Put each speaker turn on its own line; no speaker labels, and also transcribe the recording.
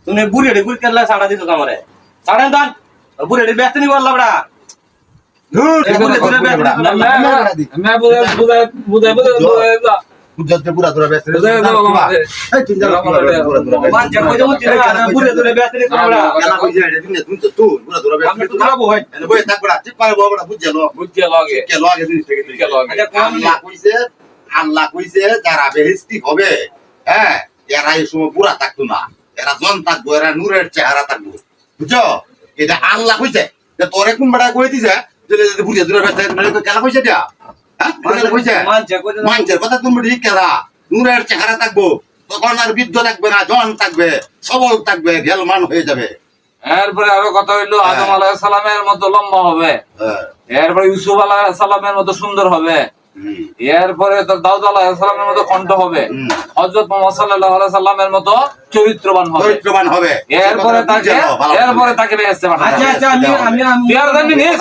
তুমি বুড়ি বুড়ি কেলা সাড়া দিছো আমারে সাড়া দান বুড়ি ব্যস্ত নি বললা বড়া
বুঝতে পুরা তোরা ব্যস্ত এই চিন্তা
মান যা কইছো মুতি না বুড়ি ধরে ব্যস্ত নি বড়া
কেলা কইছে রে তুমি তুই পুরা তোরা ব্যস্ত
আমি তো খাবো ভাই
এনে বই থাক বড়া চিপ পারে বড়া বুঝলো কে লাগে জিনিস থেকে কে লাগে আল্লাহ কইছে যারা বেহেশতি হবে হ্যাঁ এরা এই সময় পুরা থাকতো না এরা জন থাকবো এরা নূরের চেহারা থাকবো বুঝছো এটা আল্লাহ কইছে যে তোরে কোন বড়া কই দিছে যে বুঝে তোরা ব্যস্ত কেলা কইছে দিয়া হ্যাঁ কেলা কইছে
মান যা কইছো
মানুষের কথা তুমি ঠিক কেলা নূরের চেহারা থাকবো তখন আর বৃদ্ধ থাকবে না জন থাকবে সবল থাকবে গেলমান হয়ে যাবে
এরপরে আরো কথা হইলো আদম আলাইহিস সালামের মতো লম্বা হবে এরপরে ইউসুফ আলাইহিস সালামের মতো সুন্দর হবে এরপরে দাউদ আলাইহিস সালামের মতো কণ্ঠ হবে হযরত মুহাম্মদ সাল্লাল্লাহু আলাইহি সাল্লামের মতো চরিত্রবান হবে এরপরে তাকে বেহেশতে পাঠানো
আচ্ছা আচ্ছা আমি
বিয়ার জন্য নিয়ে